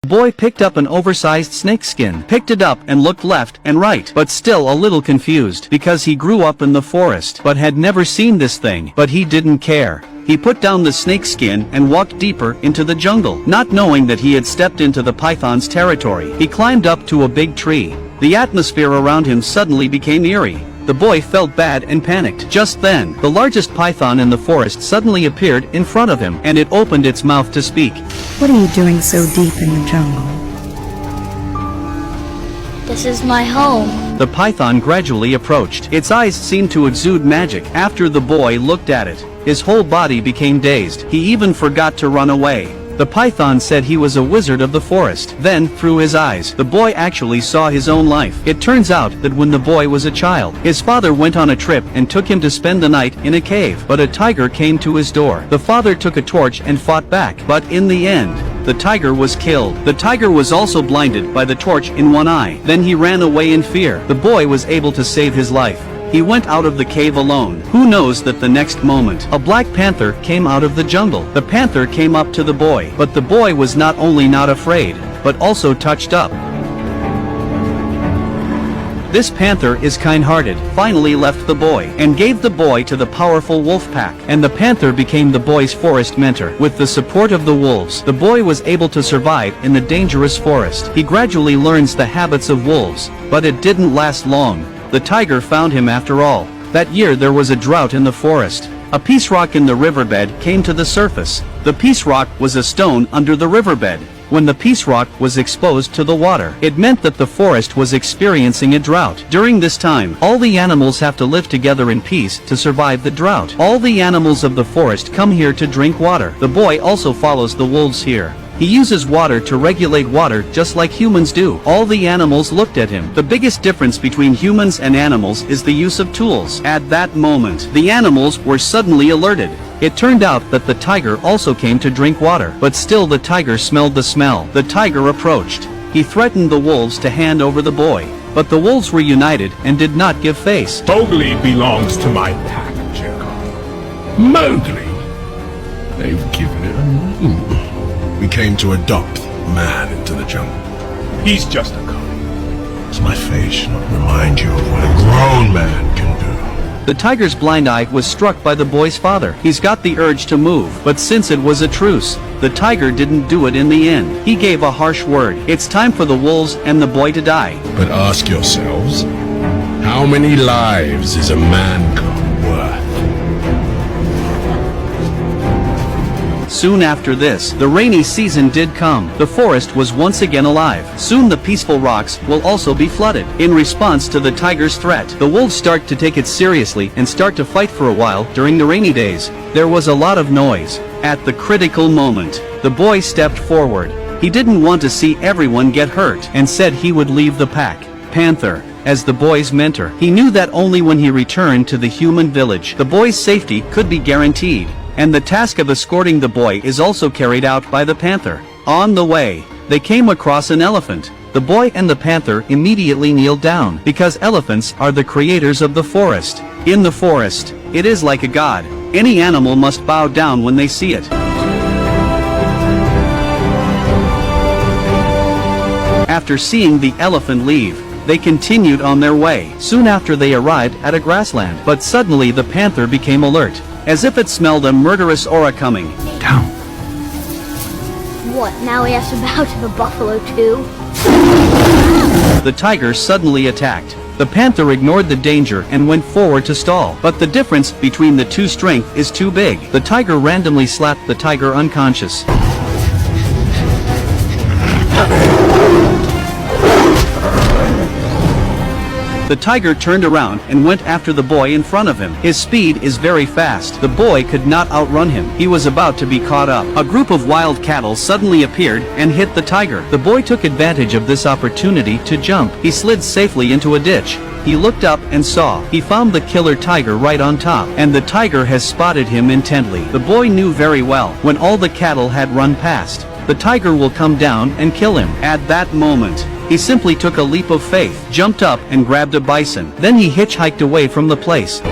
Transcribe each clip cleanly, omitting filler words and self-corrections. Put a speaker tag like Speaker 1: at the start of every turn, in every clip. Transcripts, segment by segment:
Speaker 1: The boy picked up an oversized snakeskin, picked it up and looked left and right, but still a little confused because he grew up in the forest but had never seen this thing, but he didn't care. He put down the snakeskin and walked deeper into the jungle, not knowing that he had stepped into the python's territory. He climbed up to a big tree. The atmosphere around him suddenly became eerie. The boy felt bad and panicked. Just then, the largest python in the forest suddenly appeared in front of him, and it opened its mouth to speak.
Speaker 2: What are you doing so deep in the jungle?
Speaker 3: This is my home.
Speaker 1: The python gradually approached. Its eyes seemed to exude magic. After the boy looked at it, his whole body became dazed. He even forgot to run away. The python said he was a wizard of the forest. Then, through his eyes, the boy actually saw his own life. It turns out that when the boy was a child, his father went on a trip and took him to spend the night in a cave. But a tiger came to his door. The father took a torch and fought back. But in the end, the tiger was killed. The tiger was also blinded by the torch in one eye. Then he ran away in fear. The boy was able to save his life. He went out of the cave alone. Who knows that the next moment, a black panther came out of the jungle. The panther came up to the boy, but the boy was not only not afraid, but also touched up. This panther is kind-hearted, finally left the boy, and gave the boy to the powerful wolf pack, and the panther became the boy's forest mentor. With the support of the wolves, the boy was able to survive in the dangerous forest. He gradually learns the habits of wolves, but it didn't last long. The tiger found him after all. That year there was a drought in the forest. A peace rock in the riverbed came to the surface. The peace rock was a stone under the riverbed. When the peace rock was exposed to the water, it meant that the forest was experiencing a drought. During this time, all the animals have to live together in peace to survive the drought. All the animals of the forest come here to drink water. The boy also follows the wolves here. He uses water to regulate water just like humans do. All the animals looked at him. The biggest difference between humans and animals is the use of tools. At that moment, the animals were suddenly alerted. It turned out that the tiger also came to drink water, but still the tiger smelled the smell. The tiger approached. He threatened the wolves to hand over the boy, but the wolves were united and did not give face.
Speaker 4: Mowgli belongs to my pack, Shere Khan. Mowgli? They've given it a name.
Speaker 5: We came to adopt man into the jungle.
Speaker 4: He's just a cub.
Speaker 5: Does my face not remind you of what a grown man can do?
Speaker 1: The tiger's blind eye was struck by the boy's father. He's got the urge to move, but since it was a truce, the tiger didn't do it in the end. He gave a harsh word. It's time for the wolves and the boy to die.
Speaker 5: But ask yourselves, how many lives is a man cub worth?
Speaker 1: Soon after this, the rainy season did come. The forest was once again alive. Soon the peaceful rocks will also be flooded. In response to the tiger's threat, the wolves start to take it seriously and start to fight for a while during the rainy days. There was a lot of noise. At the critical moment, the boy stepped forward. He didn't want to see everyone get hurt and said he would leave the pack. Panther, as the boy's mentor, he knew that only when he returned to the human village, the boy's safety could be guaranteed. And the task of escorting the boy is also carried out by the panther. On the way, they came across an elephant. The boy and the panther immediately kneeled down, because elephants are the creators of the forest. In the forest, it is like a god. Any animal must bow down when they see it. After seeing the elephant leave, they continued on their way. Soon after they arrived at a grassland, but suddenly the panther became alert, as if it smelled a murderous aura coming.
Speaker 5: Down.
Speaker 3: What, now he has to bow to the buffalo too?
Speaker 1: The tiger suddenly attacked. The panther ignored the danger and went forward to stall. But the difference between the two strength is too big. The tiger randomly slapped the tiger unconscious. The tiger turned around and went after the boy in front of him. His speed is very fast. The boy could not outrun him. He was about to be caught up. A group of wild cattle suddenly appeared and hit the tiger. The boy took advantage of this opportunity to jump. He slid safely into a ditch. He looked up and saw. He found the killer tiger right on top, and the tiger has spotted him intently. The boy knew very well, when all the cattle had run past, the tiger will come down and kill him. At that moment, he simply took a leap of faith, jumped up and grabbed a bison. Then he hitchhiked away from the place.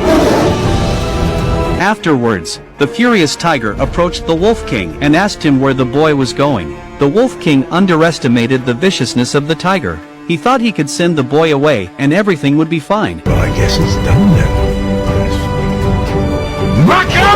Speaker 1: Afterwards, the furious tiger approached the wolf king and asked him where the boy was going. The Wolf King underestimated the viciousness of the tiger. He thought he could send the boy away and everything would be fine.
Speaker 4: Well, I guess it's done then. Back out!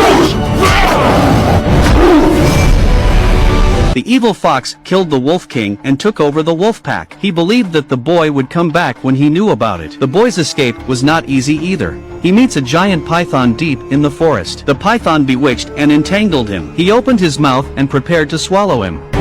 Speaker 1: The evil fox killed the Wolf King and took over the wolf pack. He believed that the boy would come back when he knew about it. The boy's escape was not easy either. He meets a giant python deep in the forest. The python bewitched and entangled him. He opened his mouth and prepared to swallow him.